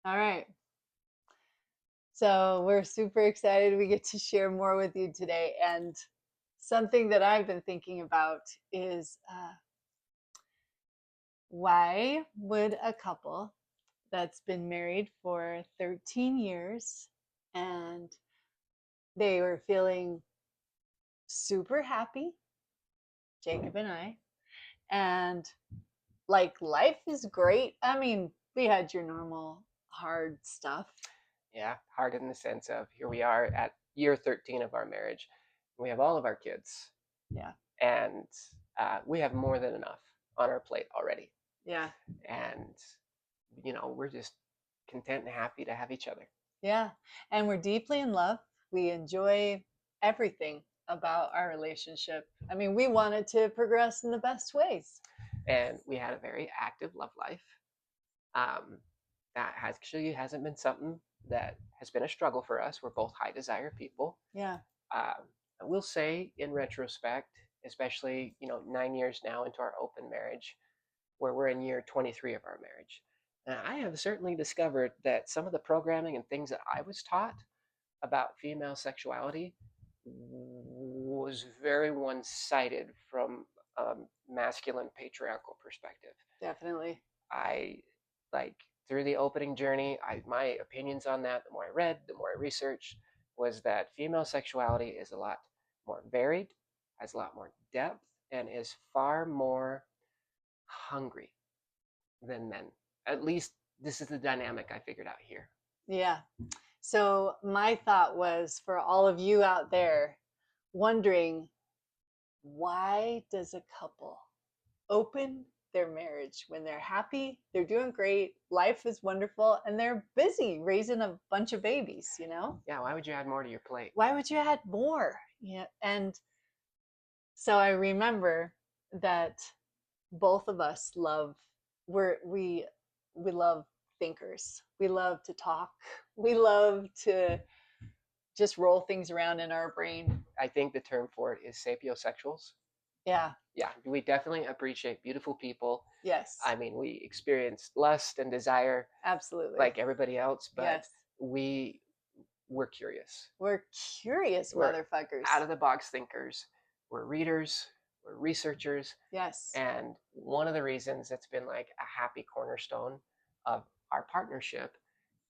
All right. So we're super excited we get to share more with you today. And something that I've been thinking about is why would a couple that's been married for 13 years and they were feeling super happy, Jacob and I, and like life is great. I mean, we had your normal hard stuff. Yeah, hard in the sense of here we are at year 13 of our marriage. We have all of our kids, Yeah. and we have more than enough on our plate already. Yeah. And, we're just content and happy to have each other. Yeah. And we're deeply in love. We enjoy everything about our relationship. I mean, we wanted to progress in the best ways. And we had a very active love life. Um, that actually hasn't been something that has been a struggle for us. We're both high desire people. Yeah. Um, I will say, in retrospect, especially 9 years now into our open marriage, where we're in year 23 of our marriage, and I have certainly discovered that some of the programming and things that I was taught about female sexuality was very one-sided from a masculine patriarchal perspective. Definitely. I like through the opening journey, my opinions on that, the more I read, the more I researched, was that female sexuality is a lot more varied, has a lot more depth, and is far more hungry than men. At least this is the dynamic I figured out here. Yeah. So, my thought was for all of you out there wondering, why does a couple open their marriage when they're happy, they're doing great, life is wonderful, and they're busy raising a bunch of babies? Yeah, why would you add more to your plate? Why would you add more? Yeah. And so I remember that both of us love we're we love thinkers. We love to talk. We love to just roll things around in our brain. I think the term for it is sapiosexuals. Yeah. Yeah, we definitely appreciate beautiful people. Yes. I mean, we experience lust and desire Absolutely. like everybody else, but Yes. we we're curious. We're curious We're motherfuckers. out of the box thinkers. We're readers. We're researchers. Yes. And one of the reasons it's been like a happy cornerstone of our partnership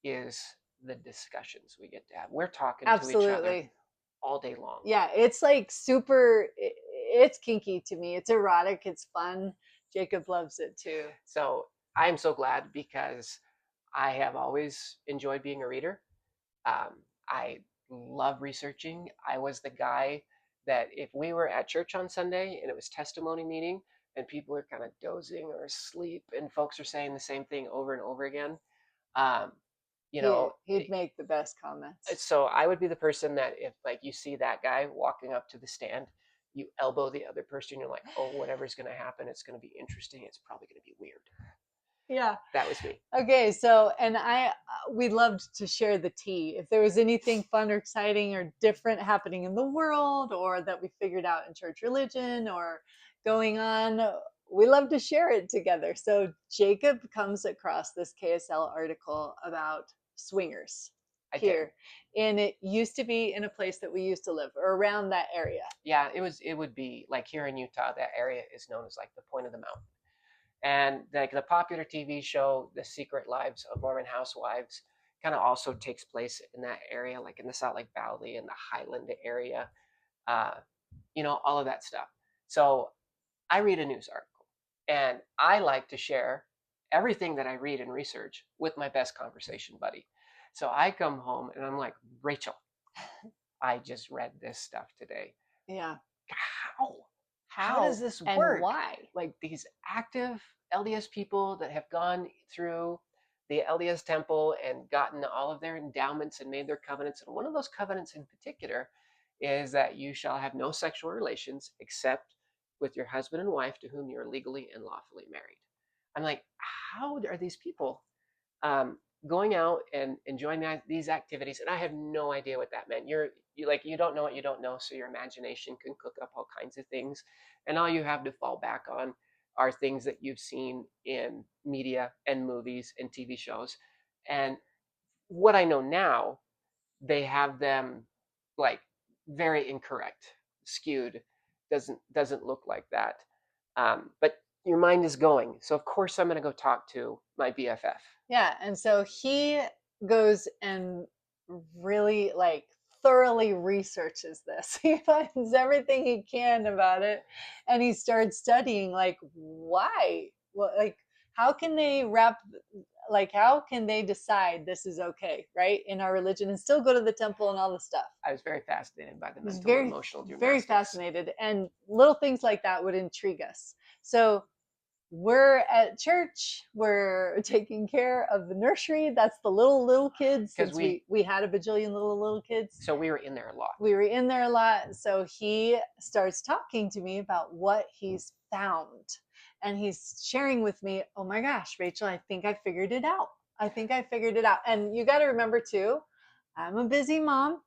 is the discussions we get to have. We're talking to each other Absolutely. all day long. Yeah, it's like super it's kinky to me. It's erotic, it's fun. Jacob loves it too. So I'm so glad because I have always enjoyed being a reader. I love researching. I was the guy that if we were at church on Sunday and it was testimony meeting and people are kind of dozing or asleep and folks are saying the same thing over and over again, um, you know, He'd make the best comments. so I would be the person that if like you see that guy walking up to the stand, you elbow the other person. You're like, oh, whatever's going to happen, it's going to be interesting. It's probably going to be weird. Yeah. That was me. Okay, so and we loved to share the tea. If there was anything fun or exciting or different happening in the world or that we figured out in church religion or going on, we love to share it together. So Jacob comes across this KSL article about swingers I did. here. And it used to be in a place that we used to live or around that area. Yeah, it would be like here in Utah, that area is known as like the point of the mountain. And like the popular TV show, The Secret Lives of Mormon Housewives, kind of also takes place in that area, like in the Salt Lake Valley and the Highland area, uh, all of that stuff. So I read a news article and I like to share everything that I read and research with my best conversation buddy. So I come home and I'm like, Rachel, I just read this stuff today. Yeah. How? How does this and work? why? Like these active LDS people that have gone through the LDS temple and gotten all of their endowments and made their covenants. And one of those covenants in particular is that you shall have no sexual relations except with your husband and wife to whom you're legally and lawfully married. I'm like, how are these people um, going out and enjoying these activities? And I had no idea what that meant. You don't know what you don't know, so your imagination can cook up all kinds of things, and all you have to fall back on are things that you've seen in media and movies and TV shows. And what I know now, they have them like very incorrect, skewed. Doesn't look like that. But your mind is going. So of course I'm going to go talk to my BFF. Yeah, and so he goes and really like thoroughly researches this. He finds everything he can about it, and he starts studying like why, well, like how can they wrap, like how can they decide this is okay, right, in our religion and still go to the temple and all the stuff. I was very fascinated by the He's mental and very, emotional very gymnastics. fascinated, and little things like that would intrigue us. So we're at church, we're taking care of the nursery, that's the little kids, Because since we had a bajillion little kids. so we were in there a lot. We were in there a lot, so he starts talking to me about what he's found, and he's sharing with me, oh my gosh, Rachel, I think I figured it out. I think I figured it out. And you got to remember too, I'm a busy mom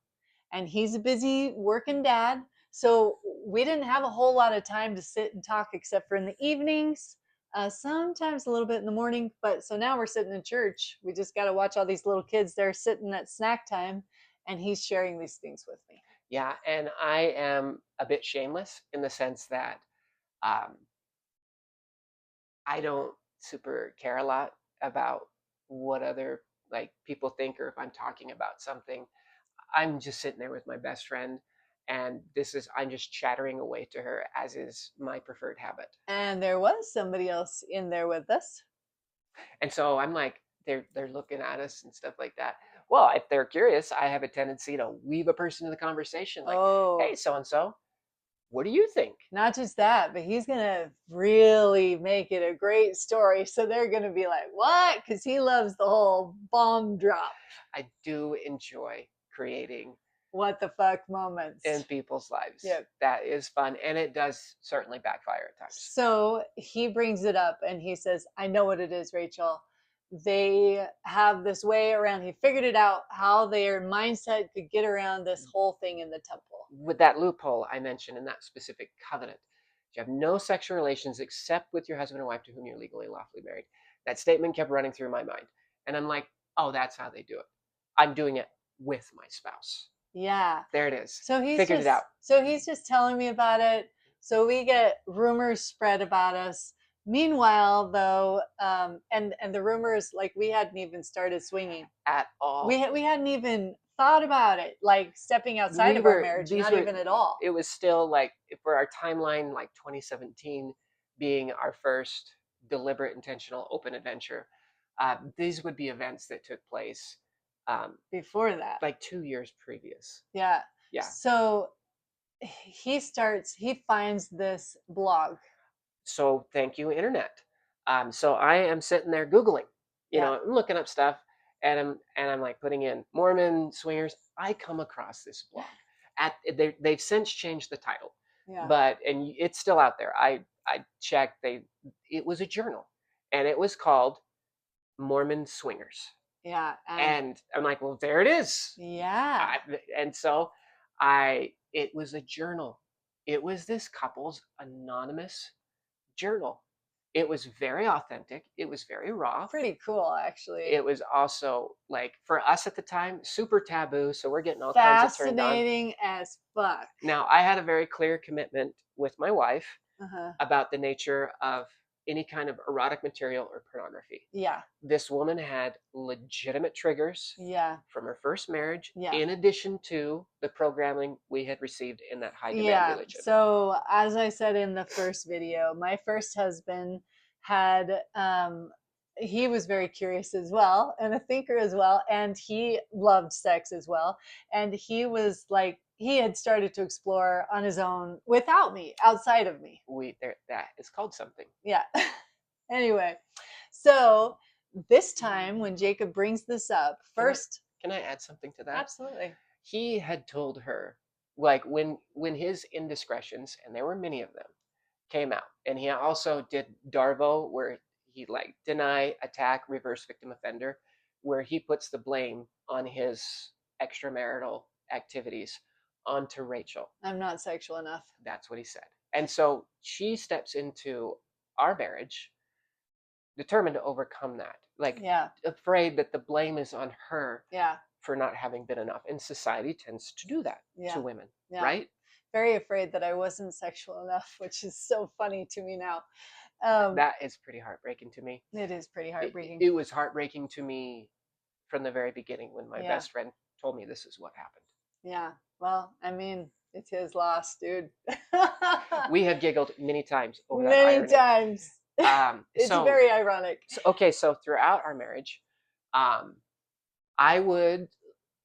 and he's a busy working dad. So we didn't have a whole lot of time to sit and talk except for in the evenings, sometimes a little bit in the morning. But so now we're sitting in church. We just got to watch all these little kids. They're sitting at snack time and he's sharing these things with me. Yeah, and I am a bit shameless in the sense that um, I don't super care a lot about what other like people think or if I'm talking about something. I'm just sitting there with my best friend, and I'm just chattering away to her, as is my preferred habit. And there was somebody else in there with us. And so I'm like, they're looking at us and stuff like that. Well, if they're curious, I have a tendency to weave a person in the conversation, like, Oh, hey, so and so, what do you think? not just that, but he's going to really make it a great story. So they're going to be like, what? Because he loves the whole bomb drop. I do enjoy creating What the fuck moments in people's lives. Yep. That is fun, and it does certainly backfire at times. So he brings it up and he says, I know what it is, Rachel. They have this way around, he figured it out how their mindset could get around this whole thing in the temple. With that loophole I mentioned in that specific covenant, you have no sexual relations except with your husband and wife to whom you're legally and lawfully married. That statement kept running through my mind. And I'm like, oh, that's how they do it. I'm doing it with my spouse. Yeah. There it is. So he's Figured just it out. so he's just telling me about it. So we get rumors spread about us. Meanwhile, though, and the rumors, like we hadn't even started swinging At all. We hadn't even thought about it, like stepping outside of our marriage, not even at all. It was still like for our timeline, like 2017 being our first deliberate, intentional, open adventure. These would be events that took place before that, like 2 years previous. Yeah. Yeah. So he finds this blog. So thank you, internet. So I am sitting there Googling, I'm looking up stuff, and I'm like putting in Mormon swingers. I come across this blog. They've since changed the title, but and it's still out there. I checked. It was a journal, and it was called Mormon Swingers. Yeah. And I'm like, well, there it is. Yeah. And so it was a journal. It was this couple's anonymous journal. It was very authentic. It was very raw. Pretty cool, actually. It was also like for us at the time, super taboo. So we're getting all kinds of turned on. Fascinating as fuck. Now I had a very clear commitment with my wife about the nature of any kind of erotic material or pornography. Yeah. This woman had legitimate triggers from her first marriage, in addition to the programming we had received in that high demand religion. So as I said in the first video, my first husband had he was very curious as well and a thinker as well, and he loved sex as well, and he was like, he had started to explore on his own without me, outside of me. That is called something. Yeah. Anyway, so this time when Jacob brings this up, first, can I add something to that? Absolutely. He had told her, like when his indiscretions, and there were many of them, came out, and he also did Darvo, where he like deny, attack, reverse victim offender, where he puts the blame on his extramarital activities onto Rachel. I'm not sexual enough. That's what he said. And so she steps into our marriage determined to overcome that. like Yeah. afraid that the blame is on her Yeah. for not having been enough. And society tends to do that to Yeah. women, Yeah. right? Very afraid that I wasn't sexual enough, which is so funny to me now. Um, That is pretty heartbreaking to me. it is pretty It, heartbreaking. it was heartbreaking to me from the very beginning when my Yeah. best friend told me this is what happened. Yeah. Well, I mean, it's his loss, dude. We have giggled many times over that Many irony. times. It's So, very ironic. okay, so throughout our marriage, um, I would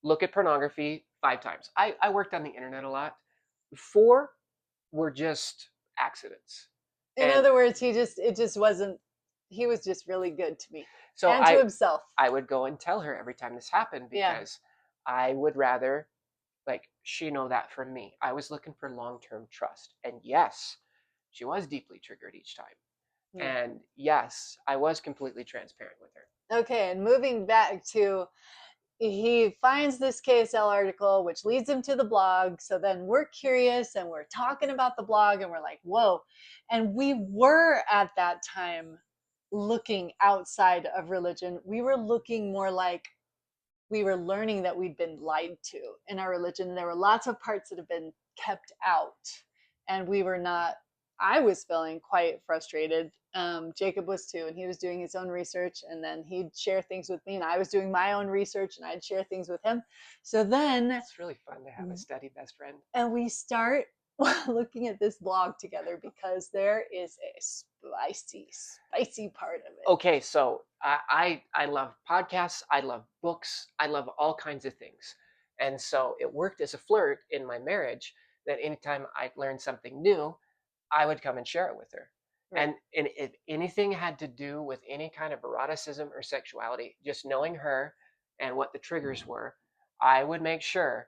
look at pornography 5 times. I worked on the internet a lot. 4 were just accidents. In And other words, it just wasn't, he was just really good to me so and to I himself. I would go and tell her every time this happened Yeah. because I would rather like she know that from me. I was looking for long-term trust. And yes, she was deeply triggered each time. Hmm. And yes, I was completely transparent with her. Okay, and moving back to, he finds this KSL article, which leads him to the blog. So then we're curious and we're talking about the blog and we're like, whoa. And we were at that time looking outside of religion. We were looking more like we were learning that we'd been lied to in our religion. There were lots of parts that have been kept out, and we were not. I was feeling quite frustrated. Jacob was too, and he was doing his own research, and then he'd share things with me, and I was doing my own research, and I'd share things with him. So then It's really fun to have a steady best friend. and we start looking at this blog together because there is a spicy part of it. Okay, so I love podcasts, I love books, I love all kinds of things. And so it worked as a flirt in my marriage that anytime I learned something new, I would come and share it with her. Right. And if anything had to do with any kind of eroticism or sexuality, just knowing her and what the triggers were, I would make sure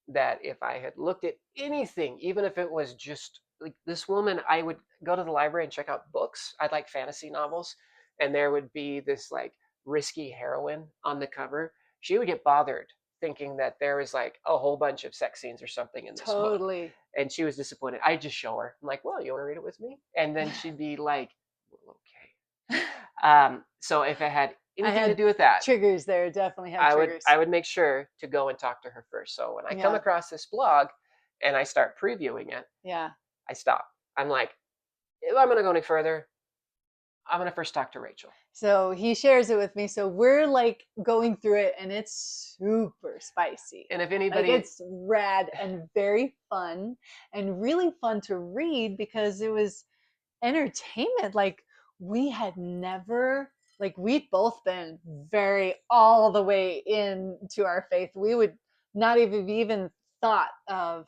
that if I had looked at anything, even if it was just like this woman, I would go to the library and check out books. I'd like fantasy novels, and there would be this like risky heroine on the cover. She would get bothered thinking that there was like a whole bunch of sex scenes or something in this book. Totally. And she was disappointed. I just show her. I'm like, well, you want to read it with me? And then she'd be like, well, okay. So if it had anything to do with that, triggers there, definitely have I would triggers. I would make sure to go and talk to her first. So when I come Yeah. across this blog and I start previewing it, Yeah. I stop. I'm like, if I'm gonna go any further, I'm gonna first talk to Rachel. So he shares it with me. So we're like going through it and it's super spicy. And if Like anybody, it's rad and very fun and really fun to read because it was entertainment. Like we had never, like we'd both been very all the way into our faith. We would not even thought of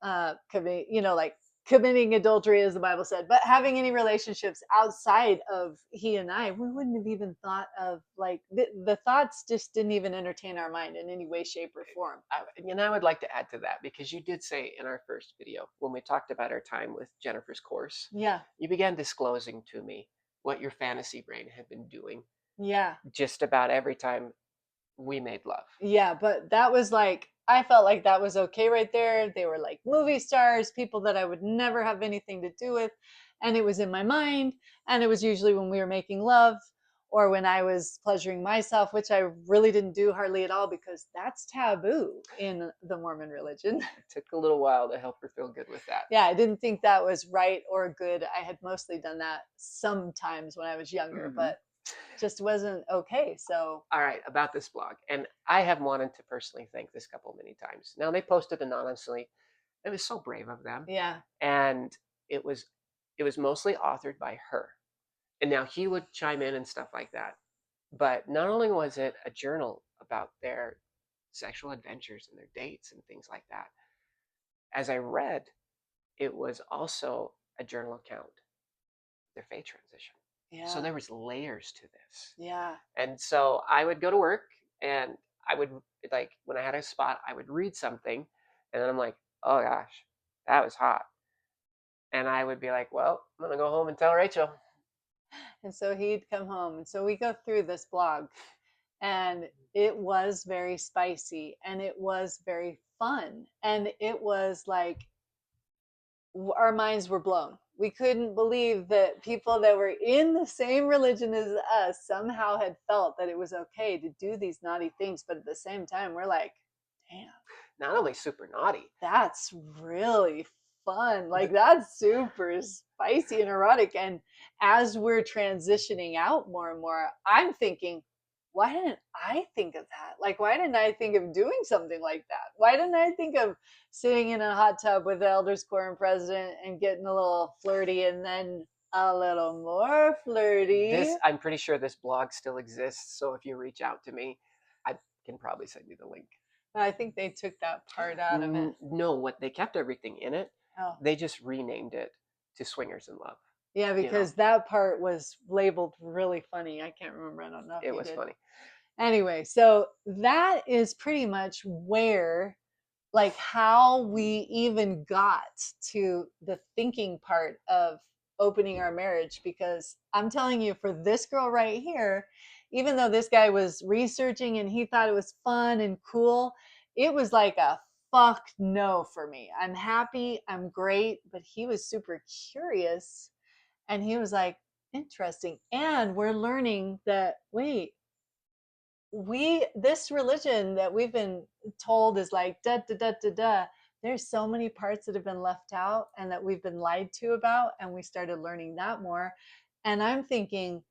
like committing adultery, as the Bible said, but having any relationships outside of he and I, we wouldn't have even thought of, like, the thoughts just didn't even entertain our mind in any way, shape, or form. I would like to add to that because you did say in our first video when we talked about our time with Jennifer's course, Yeah. you began disclosing to me what your fantasy brain had been doing. Yeah. Just about every time we made love. Yeah, but that was like, I felt like that was okay right there. They were like movie stars, people that I would never have anything to do with. And it was in my mind. And it was usually when we were making love or when I was pleasuring myself, which I really didn't do hardly at all because that's taboo in the Mormon religion. It took a little while to help her feel good with that. Yeah, I didn't think that was right or good. I had mostly done that sometimes when I was younger, but just wasn't okay. So all right, about this blog, and I have wanted to personally thank this couple many times. Now they posted anonymously. It was so brave of them. Yeah. And it was mostly authored by her. And now he would chime in and stuff like that. But not only was it a journal about their sexual adventures and their dates and things like that, as I read, it was also a journal account of their faith transition. Yeah. So there was layers to this. Yeah. And so I would go to work and I would, like, when I had a spot, I would read something and then I'm like, oh gosh, that was hot. And I would be like, well, I'm going to go home and tell Rachel. And so he'd come home. And so we go through this blog and it was very spicy and it was very fun. And it was like our minds were blown. we couldn't believe that people that were in the same religion as us somehow had felt that it was okay to do these naughty things. But at the same time, we're like, damn, Not only super naughty, that's really fun. Like, the, that's super spicy and erotic. And as we're transitioning out more and more, I'm thinking, why didn't I think of that? Like, why didn't I think of doing something like that? Why didn't I think of sitting in a hot tub with the elders quorum president and getting a little flirty and then a little more flirty? I'm pretty sure this blog still exists. So if you reach out to me, I can probably send you the link. I think they took that part out of it. No, what they kept everything in it. Oh, They just renamed it to Swingers in Love. yeah, You know, because that part was labeled really funny. I can't remember. I don't know if it you was did. funny. Anyway, so that is pretty much where, like, how we even got to the thinking part of opening our marriage. Because I'm telling you, for this girl right here, even though this guy was researching and he thought it was fun and cool, it was like a fuck no for me. I'm happy, I'm great, but he was super curious and he was like, interesting. And we're learning that, wait, this religion that we've been told is like da da da da da, there's so many parts that have been left out and that we've been lied to about, and we started learning that more. And I'm thinking,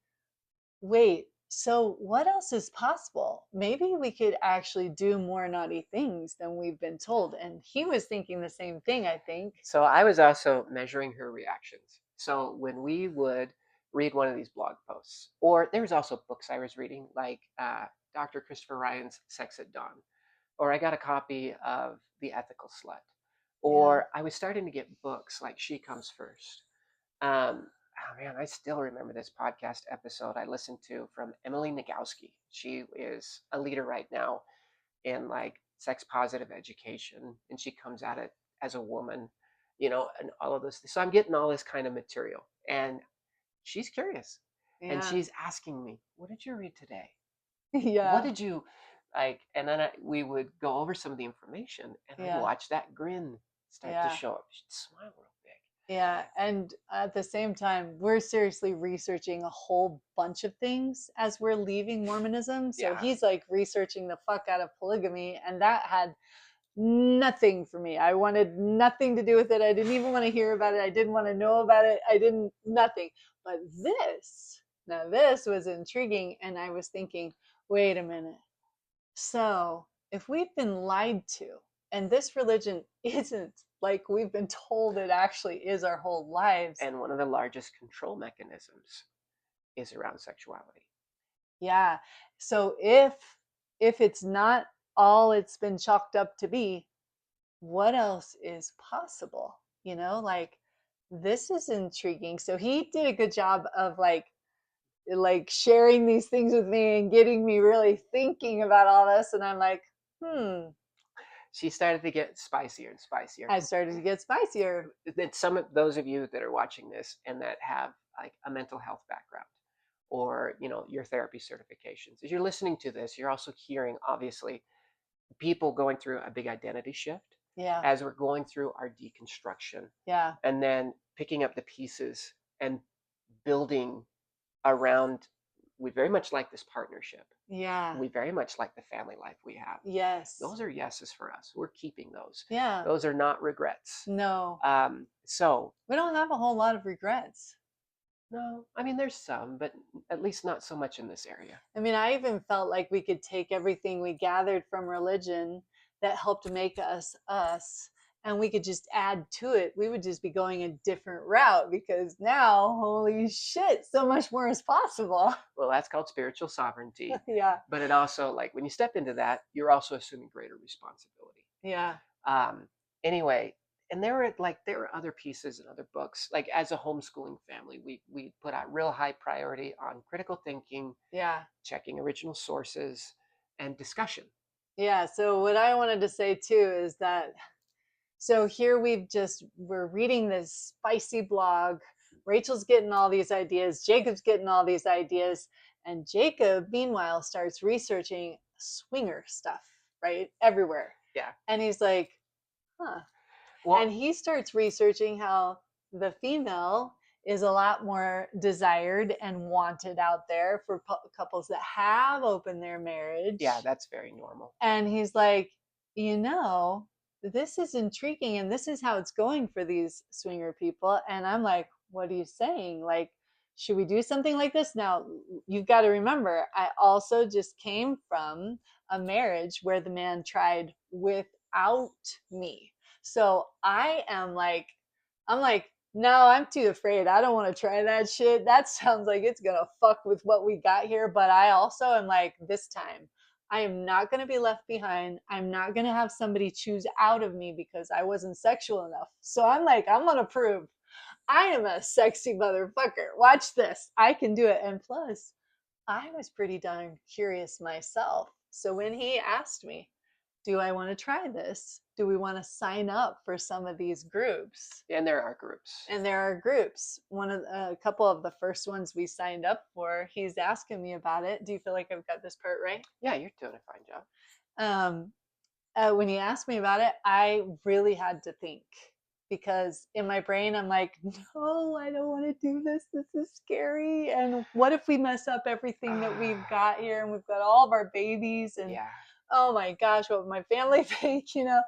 wait, so what else is possible? Maybe we could actually do more naughty things than we've been told. And he was thinking the same thing, I think. So I was also measuring her reactions. So when we would read one of these blog posts, or there was also books I was reading, like Dr. Christopher Ryan's Sex at Dawn, or I got a copy of The Ethical Slut, Yeah. or I was starting to get books like She Comes First. Oh man, I still remember this podcast episode I listened to from Emily Nagowski. She is a leader right now in like sex positive education, and she comes at it as a woman, and all of this. So I'm getting all this kind of material, and she's curious, and Yeah. she's asking me, "What did you read today? What Yeah. did you like?" And then we would go over some of the information, and I'd Yeah. watch that grin start to Yeah. show up. She'd smile real big. Yeah, and at the same time, we're seriously researching a whole bunch of things as we're leaving Mormonism. So Yeah. he's like researching the fuck out of polygamy, and that had nothing for me. I wanted nothing to do with it. I didn't even want to hear about it. I didn't want to know about it. I didn't, nothing. But now this was intriguing. And I was thinking, wait a minute. So, if we've been lied to, and this religion isn't like we've been told it actually is our whole lives, And one of the largest control mechanisms is around sexuality. yeah. So if it's not all it's been chalked up to be, what else is possible? Like, this is intriguing. So he did a good job of like sharing these things with me and getting me really thinking about all this, and I'm like, She started to get spicier and spicier. I started to get spicier. That some of those of you that are watching this and that have like a mental health background, or your therapy certifications, as you're listening to this, you're also hearing obviously people going through a big identity shift Yeah. as we're going through our deconstruction, Yeah. and then picking up the pieces and building around. We very much like this partnership. Yeah. We very much like the family life we have. Yes. Those are yeses for us. We're keeping those. Yeah. Those are not regrets. No. So We don't have a whole lot of regrets. no, I mean there's some, but at least not so much in this area. I mean, I even felt like we could take everything we gathered from religion that helped make us us, and we could just add to it. We would just be going a different route because now, holy shit, so much more is possible. Well, that's called spiritual sovereignty. Yeah. But it also, like, when you step into that, you're also assuming greater responsibility. Yeah. Anyway, and there were other pieces and other books. Like as a homeschooling family, we put a real high priority on critical thinking, Yeah. checking original sources, and discussion. Yeah. So what I wanted to say too is that, so here we're reading this spicy blog. Rachel's getting all these ideas. Jacob's getting all these ideas. And Jacob, meanwhile, starts researching swinger stuff, right? Everywhere. Yeah. And he's like, huh. Well, And he starts researching how the female is a lot more desired and wanted out there for couples that have opened their marriage. Yeah, that's very normal. And he's like, you know, this is intriguing and this is how it's going for these swinger people. And I'm like, what are you saying? Like, should we do something like this? Now, you've got to remember, I also just came from a marriage where the man tried without me. So I'm like, no, I'm too afraid. I don't want to try that shit. That sounds like it's going to fuck with what we got here. But I also am like, this time, I am not going to be left behind. I'm not going to have somebody choose out of me because I wasn't sexual enough. So I'm like, I'm going to prove I am a sexy motherfucker. Watch this. I can do it. And plus, I was pretty darn curious myself. So when he asked me, do I want to try this? Do we want to sign up for some of these groups? And there are groups. And there are groups. A couple of the first ones we signed up for, he's asking me about it. Do you feel like I've got this part right? Yeah, you're doing a fine job. When he asked me about it, I really had to think because in my brain, I'm like, no, I don't want to do this. This is scary. And what if we mess up everything that we've got here and we've got all of our babies and Yeah. oh my gosh, what would my family think, you know?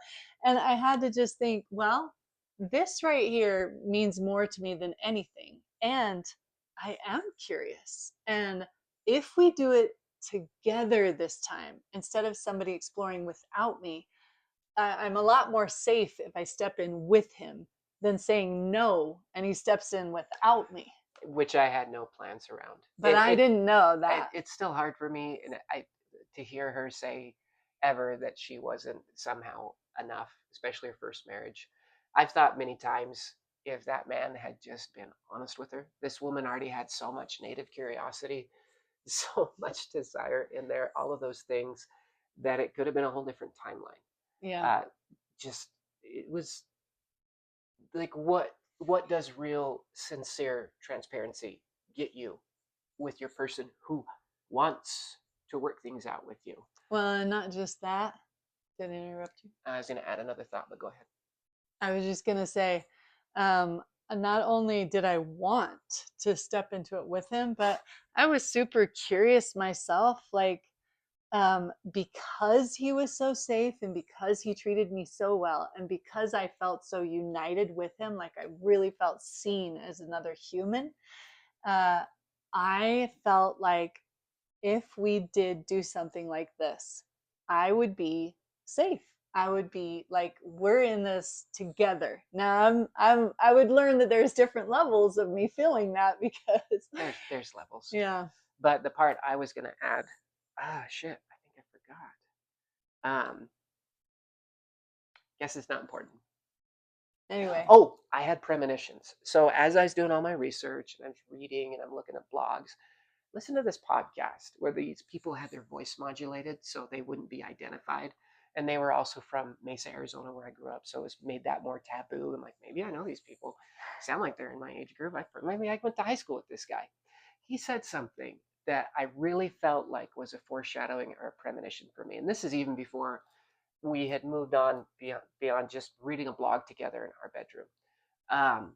And I had to just think, well, this right here means more to me than anything. And I am curious. And if we do it together this time, instead of somebody exploring without me, I'm a lot more safe if I step in with him than saying no and he steps in without me. Which I had no plans around. But I didn't know that. It's still hard for me, and to hear her say ever that she wasn't somehow enough, especially her first marriage. I've thought many times if that man had just been honest with her. This woman already had so much native curiosity, so much desire in there, all of those things, that it could have been a whole different timeline. Yeah. Just it was like what does real sincere transparency get you with your person who wants to work things out with you? Well, not just that. Did I interrupt you? I was going to add another thought, but go ahead. I was just going to say, not only did I want to step into it with him, but I was super curious myself, like, because he was so safe and because he treated me so well and because I felt so united with him, like I really felt seen as another human, I felt like if we did do something like this, I would be safe. I would be like, we're in this together. Now I would learn that there's different levels of me feeling that because there's levels. Yeah. But the part I was gonna add, shit, I think I forgot. Guess it's not important. Anyway. Oh, I had premonitions. So as I was doing all my research and I'm reading and I'm looking at blogs, listen to this podcast where these people had their voice modulated so they wouldn't be identified. And they were also from Mesa, Arizona, where I grew up. So it's made that more taboo. I'm like, maybe I know these people. Sound like they're in my age group. Maybe I went to high school with this guy. He said something that I really felt like was a foreshadowing or a premonition for me. And this is even before we had moved on beyond just reading a blog together in our bedroom.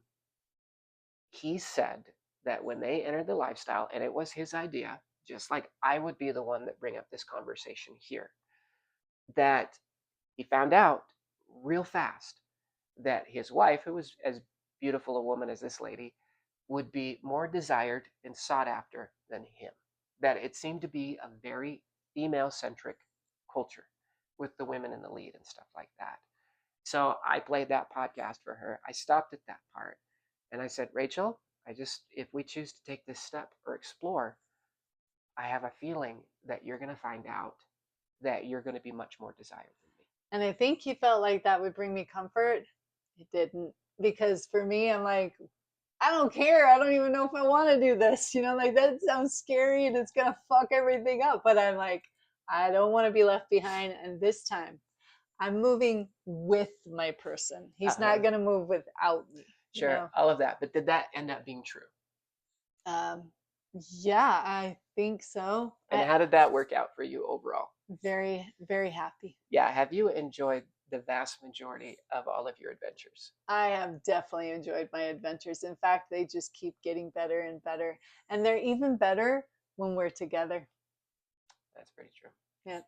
He said that when they entered the lifestyle, and it was his idea, just like I would be the one that bring up this conversation here, that he found out real fast that his wife, who was as beautiful a woman as this lady, would be more desired and sought after than him. That it seemed to be a very female-centric culture with the women in the lead and stuff like that. So I played that podcast for her. I stopped at that part and I said, Rachel, if we choose to take this step or explore, I have a feeling that you're going to find out that you're going to be much more desired than me. And I think he felt like that would bring me comfort. It didn't. Because for me, I'm like, I don't care. I don't even know if I want to do this. You know, like that sounds scary and it's going to fuck everything up. But I'm like, I don't want to be left behind. And this time, I'm moving with my person. He's not going to move without me. Sure, you know? All of that. But did that end up being true? Yeah, I think so. And how did that work out for you overall? Very, very happy. Yeah. Have you enjoyed the vast majority of all of your adventures. I have definitely enjoyed my adventures. In fact, they just keep getting better and better. And they're even better when we're together. That's pretty true. Yeah.